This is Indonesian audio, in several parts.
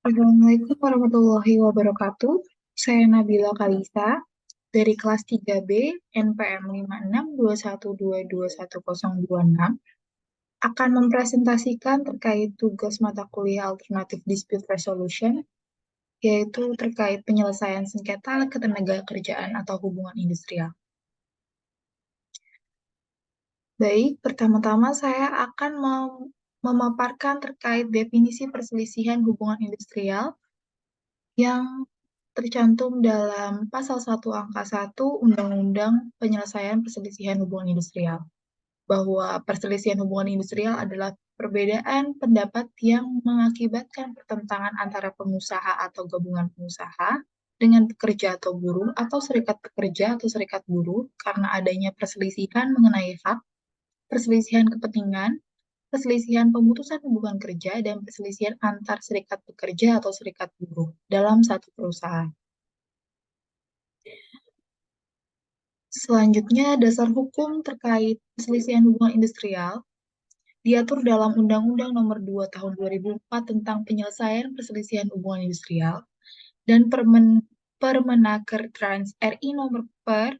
Assalamualaikum warahmatullahi wabarakatuh. Saya Nabila Kalisa dari kelas 3B NPM 5621221026 akan mempresentasikan terkait tugas mata kuliah Alternative Dispute Resolution, yaitu terkait penyelesaian sengketa ketenagakerjaan atau hubungan industrial. Baik, pertama-tama saya akan memaparkan terkait definisi perselisihan hubungan industrial yang tercantum dalam Pasal 1 Angka 1 Undang-Undang Penyelesaian Perselisihan Hubungan Industrial, bahwa perselisihan hubungan industrial adalah perbedaan pendapat yang mengakibatkan pertentangan antara pengusaha atau gabungan pengusaha dengan pekerja atau buruh atau serikat pekerja atau serikat buruh karena adanya perselisihan mengenai hak, perselisihan kepentingan, perselisihan pemutusan hubungan kerja, dan perselisihan antar serikat pekerja atau serikat buruh dalam satu perusahaan. Selanjutnya, dasar hukum terkait perselisihan hubungan industrial diatur dalam Undang-Undang Nomor 2 Tahun 2004 tentang penyelesaian perselisihan hubungan industrial dan Permenaker Trans RI Nomor per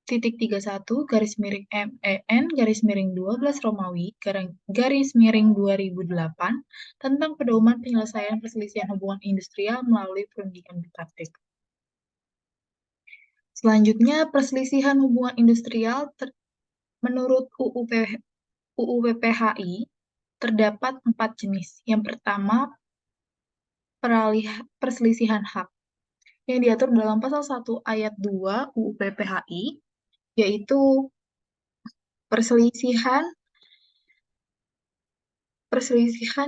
titik 31 garis miring MEN garis miring 12 Romawi garis miring 2008 tentang pedoman penyelesaian perselisihan hubungan industrial melalui perundingan bipartit. Selanjutnya, perselisihan hubungan industrial menurut UU PPHI terdapat 4 jenis. Yang pertama, perselisihan hak yang diatur dalam pasal 1 ayat 2 UU PPHI, yaitu perselisihan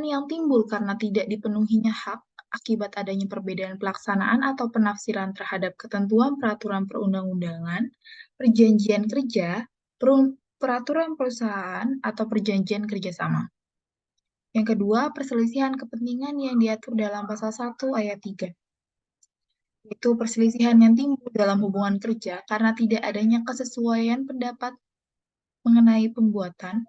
yang timbul karena tidak dipenuhinya hak akibat adanya perbedaan pelaksanaan atau penafsiran terhadap ketentuan peraturan perundang-undangan, perjanjian kerja, peraturan perusahaan, atau perjanjian kerjasama. Yang kedua, perselisihan kepentingan yang diatur dalam pasal 1 ayat 3. Itu perselisihan yang timbul dalam hubungan kerja karena tidak adanya kesesuaian pendapat mengenai pembuatan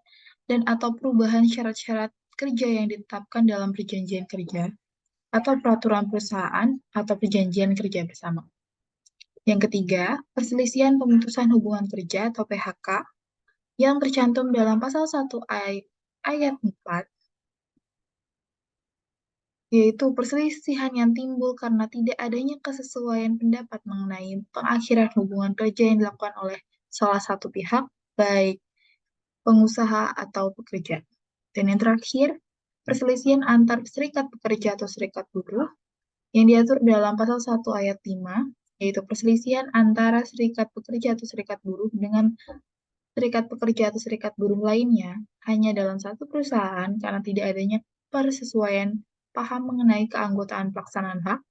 dan atau perubahan syarat-syarat kerja yang ditetapkan dalam perjanjian kerja atau peraturan perusahaan atau perjanjian kerja bersama. Yang ketiga, perselisihan pemutusan hubungan kerja atau PHK yang tercantum dalam pasal 1 ayat 4, yaitu perselisihan yang timbul karena tidak adanya kesesuaian pendapat mengenai pengakhiran hubungan kerja yang dilakukan oleh salah satu pihak, baik pengusaha atau pekerja. Dan yang terakhir, perselisihan antar serikat pekerja atau serikat buruh yang diatur dalam pasal 1 ayat 5, yaitu perselisihan antara serikat pekerja atau serikat buruh dengan serikat pekerja atau serikat buruh lainnya hanya dalam satu perusahaan karena tidak adanya persesuaian paham mengenai keanggotaan pelaksanaan hak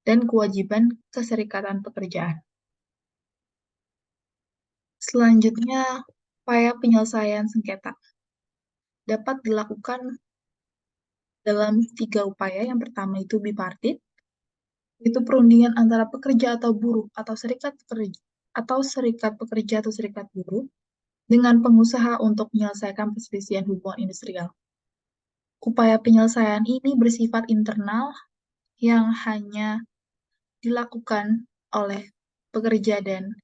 dan kewajiban keserikatan pekerjaan. Selanjutnya, upaya penyelesaian sengketa dapat dilakukan dalam 3 upaya. Yang pertama itu bipartit, itu perundingan antara pekerja atau buruh atau serikat pekerja atau serikat buruh dengan pengusaha untuk menyelesaikan perselisihan hubungan industrial. Upaya penyelesaian ini bersifat internal yang hanya dilakukan oleh pekerja dan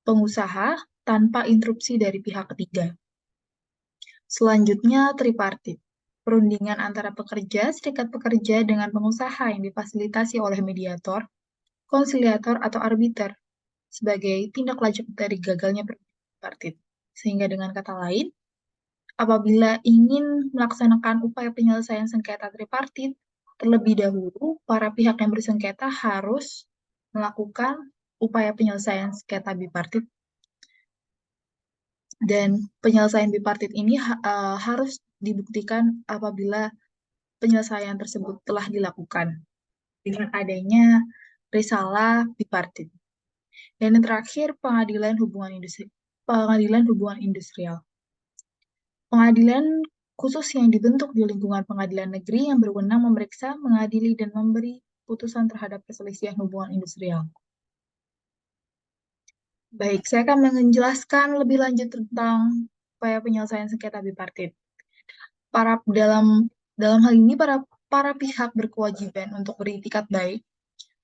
pengusaha tanpa interupsi dari pihak ketiga. Selanjutnya, tripartit. Perundingan antara pekerja, serikat pekerja dengan pengusaha yang difasilitasi oleh mediator, konsiliator, atau arbiter sebagai tindak lanjut dari gagalnya tripartit. Sehingga dengan kata lain, apabila ingin melaksanakan upaya penyelesaian sengketa tripartit, terlebih dahulu para pihak yang bersengketa harus melakukan upaya penyelesaian sengketa bipartit. Dan penyelesaian bipartit ini harus dibuktikan apabila penyelesaian tersebut telah dilakukan dengan adanya risalah bipartit. Dan yang terakhir, pengadilan hubungan industrial. Pengadilan khusus yang dibentuk di lingkungan pengadilan negeri yang berwenang memeriksa, mengadili, dan memberi putusan terhadap perselisihan hubungan industrial. Baik, saya akan menjelaskan lebih lanjut tentang upaya penyelesaian sengketa bipartit. Dalam hal ini, para para pihak berkewajiban untuk beritikat baik,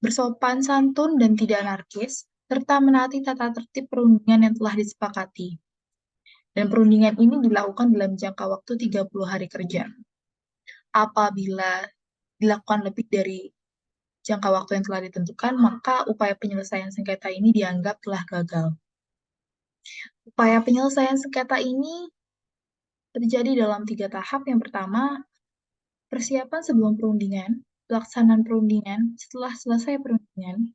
bersopan santun dan tidak anarkis, serta menaati tata tertib perundingan yang telah disepakati. Dan perundingan ini dilakukan dalam jangka waktu 30 hari kerja. Apabila dilakukan lebih dari jangka waktu yang telah ditentukan, maka upaya penyelesaian sengketa ini dianggap telah gagal. Upaya penyelesaian sengketa ini terjadi dalam 3 tahap. Yang pertama, persiapan sebelum perundingan, pelaksanaan perundingan setelah selesai perundingan,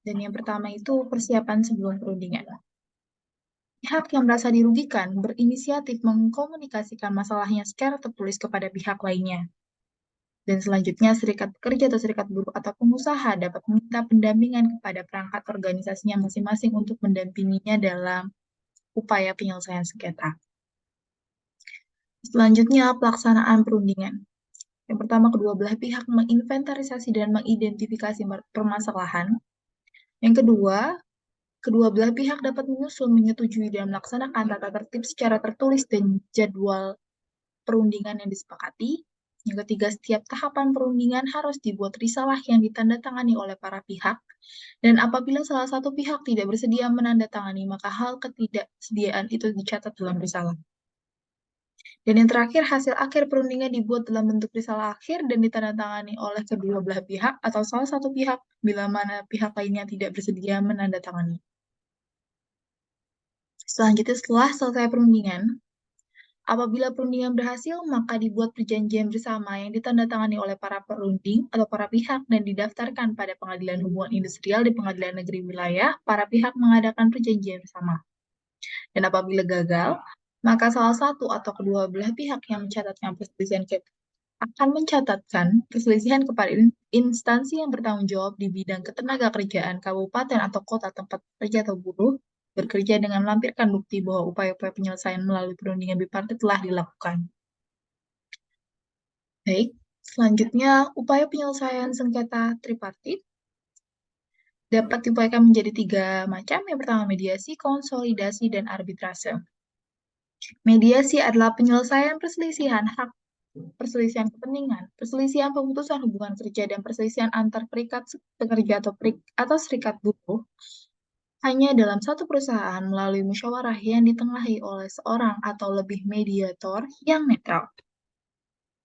dan yang pertama itu persiapan sebelum perundingan. Pihak yang merasa dirugikan berinisiatif mengkomunikasikan masalahnya secara tertulis kepada pihak lainnya. Dan selanjutnya, serikat pekerja atau serikat buruh atau pengusaha dapat meminta pendampingan kepada perangkat organisasinya masing-masing untuk mendampinginya dalam upaya penyelesaian sengketa. Selanjutnya, pelaksanaan perundingan. Yang pertama, kedua belah pihak menginventarisasi dan mengidentifikasi permasalahan. Yang kedua, kedua belah pihak dapat menyusun, menyetujui, dan melaksanakan tata tertib secara tertulis dan jadwal perundingan yang disepakati. Yang ketiga, setiap tahapan perundingan harus dibuat risalah yang ditandatangani oleh para pihak. Dan apabila salah satu pihak tidak bersedia menandatangani, maka hal ketidaksediaan itu dicatat dalam risalah. Dan yang terakhir, hasil akhir perundingan dibuat dalam bentuk risalah akhir dan ditandatangani oleh kedua belah pihak atau salah satu pihak bila mana pihak lainnya tidak bersedia menandatangani. Selanjutnya, setelah selesai perundingan, apabila perundingan berhasil, maka dibuat perjanjian bersama yang ditandatangani oleh para perunding atau para pihak dan didaftarkan pada Pengadilan Hubungan Industrial di Pengadilan Negeri Wilayah. Para pihak mengadakan perjanjian bersama. Dan apabila gagal, maka salah satu atau kedua belah pihak yang mencatatkan perselisihan akan mencatatkan perselisihan kepada instansi yang bertanggung jawab di bidang ketenagakerjaan kabupaten atau kota tempat kerja atau buruh bekerja dengan melampirkan bukti bahwa upaya-upaya penyelesaian melalui perundingan bipartit telah dilakukan. Baik, selanjutnya upaya penyelesaian sengketa tripartit dapat diupayakan menjadi 3 macam. Yang pertama, mediasi, konsolidasi, dan arbitrase. Mediasi adalah penyelesaian perselisihan hak, perselisihan kepentingan, perselisihan pemutusan hubungan kerja, dan perselisihan antar perikat pekerja atau serikat buruh hanya dalam satu perusahaan melalui musyawarah yang ditengahi oleh seorang atau lebih mediator yang netral.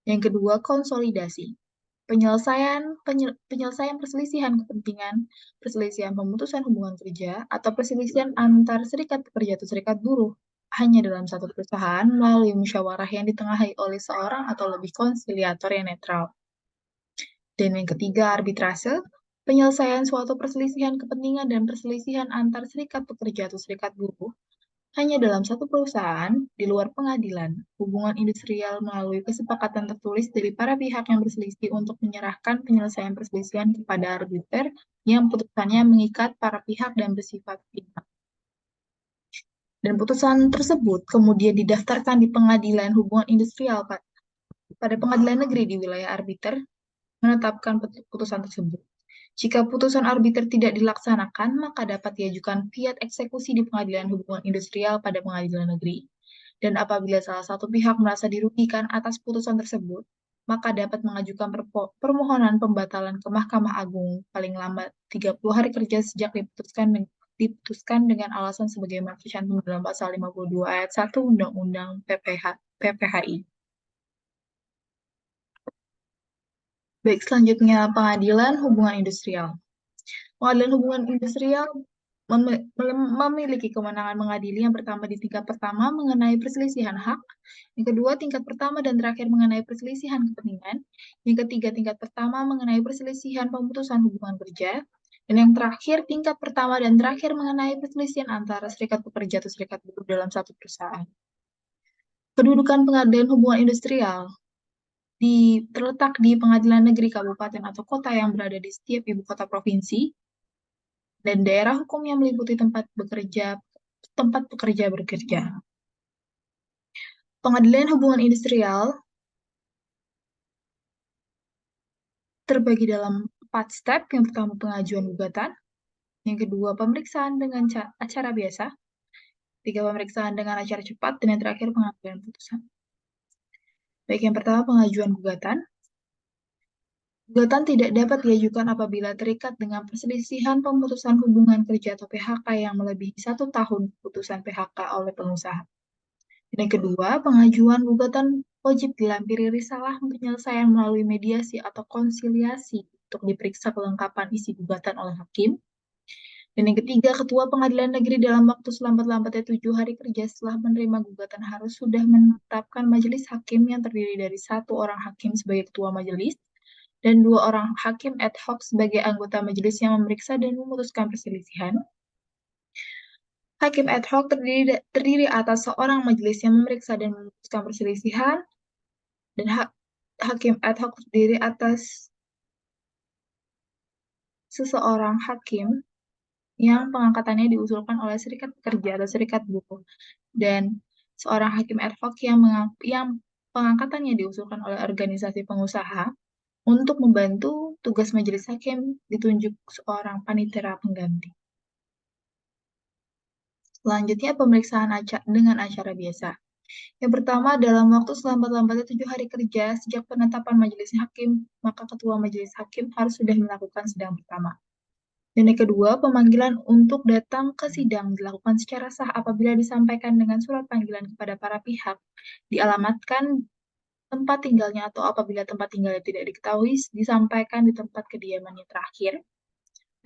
Yang kedua, konsolidasi. Penyelesaian perselisihan kepentingan, perselisihan pemutusan hubungan kerja, atau perselisihan antar serikat pekerja atau serikat buruh hanya dalam satu perusahaan melalui musyawarah yang ditengahi oleh seorang atau lebih konsiliator yang netral. Dan yang ketiga, arbitrase. Penyelesaian suatu perselisihan kepentingan dan perselisihan antar serikat pekerja atau serikat buruh hanya dalam satu perusahaan di luar pengadilan hubungan industrial melalui kesepakatan tertulis dari para pihak yang berselisih untuk menyerahkan penyelesaian perselisihan kepada arbiter yang putusannya mengikat para pihak dan bersifat final. Dan putusan tersebut kemudian didaftarkan di pengadilan hubungan industrial pada pengadilan negeri di wilayah arbiter menetapkan putusan tersebut. Jika putusan arbiter tidak dilaksanakan, maka dapat diajukan fiat eksekusi di pengadilan hubungan industrial pada pengadilan negeri. Dan apabila salah satu pihak merasa dirugikan atas putusan tersebut, maka dapat mengajukan permohonan pembatalan ke Mahkamah Agung paling lambat 30 hari kerja sejak diputuskan dengan alasan sebagaimana tercantum dalam pasal 52 ayat 1 Undang-Undang PPHI. Baik, selanjutnya pengadilan hubungan industrial. Pengadilan hubungan industrial memiliki kewenangan mengadili yang pertama di tingkat pertama mengenai perselisihan hak, yang kedua tingkat pertama dan terakhir mengenai perselisihan kepentingan, yang ketiga tingkat pertama mengenai perselisihan pemutusan hubungan kerja, dan yang terakhir tingkat pertama dan terakhir mengenai perselisihan antara serikat pekerja atau serikat buruh dalam satu perusahaan. Kedudukan pengadilan hubungan industrial terletak di pengadilan negeri kabupaten atau kota yang berada di setiap ibu kota provinsi, dan daerah hukum yang meliputi tempat pekerja bekerja. Pengadilan hubungan industrial terbagi dalam 4 step. Yang pertama, pengajuan gugatan. Yang kedua, pemeriksaan dengan acara biasa. 3, pemeriksaan dengan acara cepat. Dan yang terakhir, pengambilan putusan. Baik, yang pertama pengajuan gugatan. Gugatan tidak dapat diajukan apabila terikat dengan perselisihan pemutusan hubungan kerja atau PHK yang melebihi 1 tahun putusan PHK oleh pengusaha. Dan yang kedua, pengajuan gugatan wajib dilampiri risalah penyelesaian melalui mediasi atau konsiliasi untuk diperiksa kelengkapan isi gugatan oleh hakim. Dan yang ketiga, Ketua Pengadilan Negeri dalam waktu selambat-lambatnya 7 hari kerja setelah menerima gugatan harus sudah menetapkan majelis hakim yang terdiri dari 1 orang hakim sebagai ketua majelis dan 2 orang hakim ad hoc sebagai anggota majelis yang memeriksa dan memutuskan perselisihan. Hakim ad hoc terdiri atas seorang majelis yang memeriksa dan memutuskan perselisihan, dan hakim ad hoc terdiri atas seseorang hakim yang pengangkatannya diusulkan oleh serikat pekerja atau serikat buruh, dan seorang hakim ad hoc yang pengangkatannya diusulkan oleh organisasi pengusaha. Untuk membantu tugas majelis hakim ditunjuk seorang panitera pengganti. Selanjutnya pemeriksaan dengan acara biasa. Yang pertama, dalam waktu selambat-lambatnya 7 hari kerja sejak penetapan majelis hakim, maka ketua majelis hakim harus sudah melakukan sidang pertama. Dan yang kedua, pemanggilan untuk datang ke sidang dilakukan secara sah apabila disampaikan dengan surat panggilan kepada para pihak, dialamatkan tempat tinggalnya atau apabila tempat tinggalnya tidak diketahui, disampaikan di tempat kediamannya terakhir.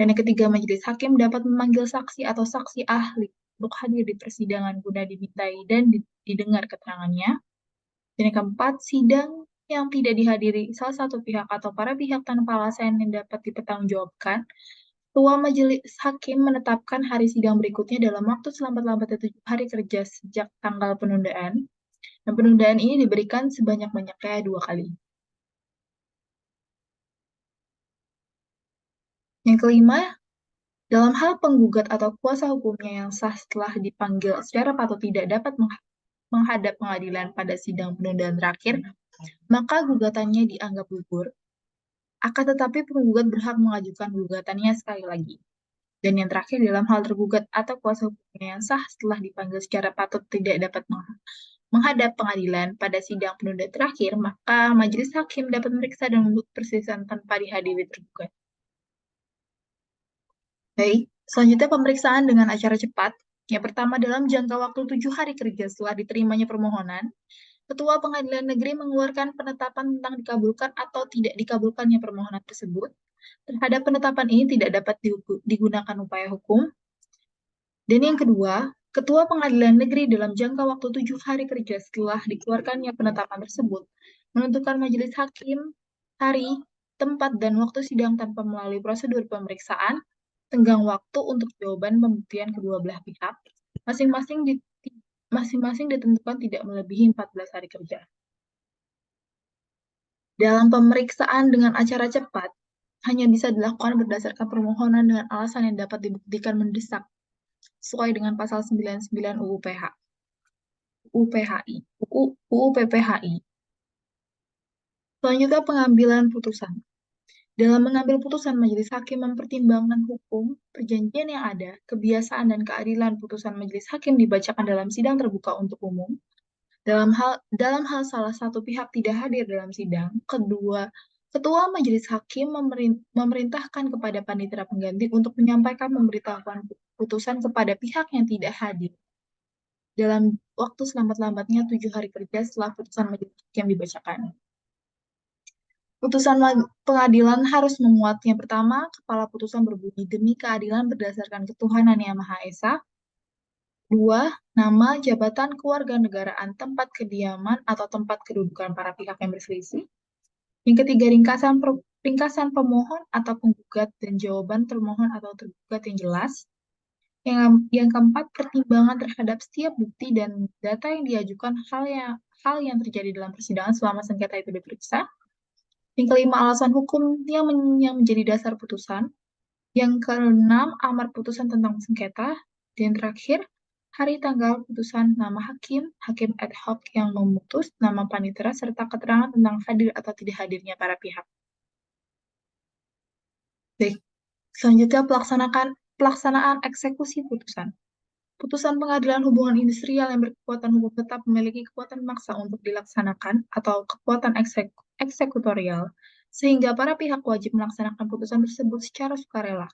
Dan yang ketiga, majelis hakim dapat memanggil saksi atau saksi ahli untuk hadir di persidangan guna dimintai dan didengar keterangannya. Dan yang keempat, sidang yang tidak dihadiri salah satu pihak atau para pihak tanpa alasan yang dapat dipertanggungjawabkan, Ketua Majelis Hakim menetapkan hari sidang berikutnya dalam waktu selambat-lambatnya 7 hari kerja sejak tanggal penundaan. Dan penundaan ini diberikan sebanyak-banyaknya 2 kali. Yang kelima, dalam hal penggugat atau kuasa hukumnya yang sah setelah dipanggil secara patut tidak dapat menghadap pengadilan pada sidang penundaan terakhir, maka gugatannya dianggap gugur. Akan tetapi penggugat berhak mengajukan gugatannya sekali lagi. Dan yang terakhir, dalam hal tergugat atau kuasa hukumnya yang sah setelah dipanggil secara patut tidak dapat menghadap pengadilan pada sidang penundaan terakhir, maka majelis hakim dapat memeriksa dan membuat perselisihan tanpa dihadiri tergugat. Baik, selanjutnya pemeriksaan dengan acara cepat. Yang pertama, dalam jangka waktu 7 hari kerja setelah diterimanya permohonan, Ketua Pengadilan Negeri mengeluarkan penetapan tentang dikabulkan atau tidak dikabulkannya permohonan tersebut. Terhadap penetapan ini tidak dapat digunakan upaya hukum. Dan yang kedua, Ketua Pengadilan Negeri dalam jangka waktu 7 hari kerja setelah dikeluarkannya penetapan tersebut, menentukan majelis hakim, hari, tempat, dan waktu sidang tanpa melalui prosedur pemeriksaan, tenggang waktu untuk jawaban pembuktian kedua belah pihak, masing-masing ditentukan tidak melebihi 14 hari kerja. Dalam pemeriksaan dengan acara cepat, hanya bisa dilakukan berdasarkan permohonan dengan alasan yang dapat dibuktikan mendesak, sesuai dengan pasal 99 UU PPHI. Selanjutnya pengambilan putusan. Dalam mengambil putusan, majelis hakim mempertimbangkan hukum, perjanjian yang ada, kebiasaan dan keadilan putusan majelis hakim dibacakan dalam sidang terbuka untuk umum. Dalam hal salah satu pihak tidak hadir dalam sidang, Ketua Majelis Hakim memerintahkan kepada panitera pengganti untuk menyampaikan pemberitahuan putusan kepada pihak yang tidak hadir dalam waktu selambat-lambatnya 7 hari kerja setelah putusan majelis hakim dibacakan. Putusan pengadilan harus memuat yang pertama, kepala putusan berbunyi demi keadilan berdasarkan ketuhanan yang Maha Esa. 2. Nama, jabatan, kewarganegaraan, tempat kediaman, atau tempat kedudukan para pihak yang berselisih. Yang ketiga, ringkasan pemohon atau penggugat dan jawaban termohon atau tergugat yang jelas. Yang keempat, pertimbangan terhadap setiap bukti dan data yang diajukan hal yang terjadi dalam persidangan selama sengketa itu diperiksa. Yang kelima, alasan hukum yang menjadi dasar putusan. Yang keenam, amar putusan tentang sengketa. Dan terakhir, hari tanggal putusan, nama hakim, hakim ad hoc yang memutus, nama panitera, serta keterangan tentang hadir atau tidak hadirnya para pihak. Baik, selanjutnya pelaksanaan eksekusi putusan. Putusan pengadilan hubungan industrial yang berkekuatan hukum tetap memiliki kekuatan maksa untuk dilaksanakan atau kekuatan eksekutorial, sehingga para pihak wajib melaksanakan putusan tersebut secara sukarela.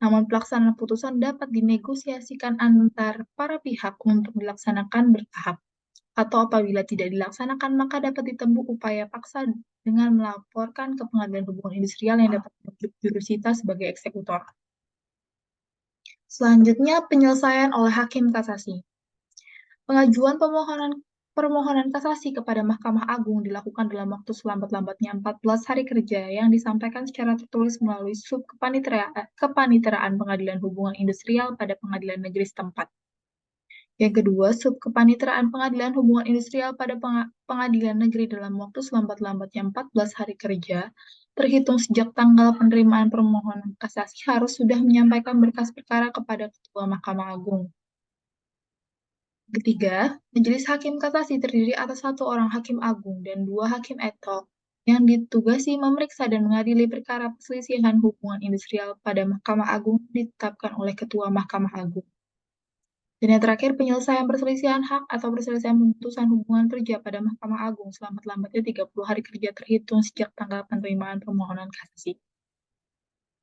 Namun pelaksanaan putusan dapat dinegosiasikan antar para pihak untuk dilaksanakan bertahap, atau apabila tidak dilaksanakan maka dapat ditempuh upaya paksa dengan melaporkan ke pengadilan hubungan industrial yang dapat menunjuk jurusita sebagai eksekutor. Selanjutnya, penyelesaian oleh hakim kasasi. Pengajuan permohonan kasasi kepada Mahkamah Agung dilakukan dalam waktu selambat-lambatnya 14 hari kerja yang disampaikan secara tertulis melalui sub kepaniteraan Pengadilan Hubungan Industrial pada Pengadilan Negeri setempat. Yang kedua, sub kepaniteraan Pengadilan Hubungan Industrial pada Pengadilan Negeri dalam waktu selambat-lambatnya 14 hari kerja, terhitung sejak tanggal penerimaan permohonan kasasi harus sudah menyampaikan berkas perkara kepada Ketua Mahkamah Agung. Ketiga, Majelis Hakim Kasasi terdiri atas 1 orang Hakim Agung dan 2 Hakim ad hoc yang ditugasi memeriksa dan mengadili perkara perselisihan hubungan industrial pada Mahkamah Agung ditetapkan oleh Ketua Mahkamah Agung. Dan yang terakhir, penyelesaian perselisihan hak atau perselisihan pemutusan hubungan kerja pada Mahkamah Agung selambat-lambatnya 30 hari kerja terhitung sejak tanggal penerimaan permohonan kasasi.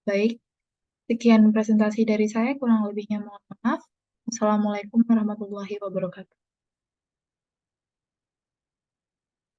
Baik, sekian presentasi dari saya, kurang lebihnya mohon maaf. Wassalamualaikum warahmatullahi wabarakatuh.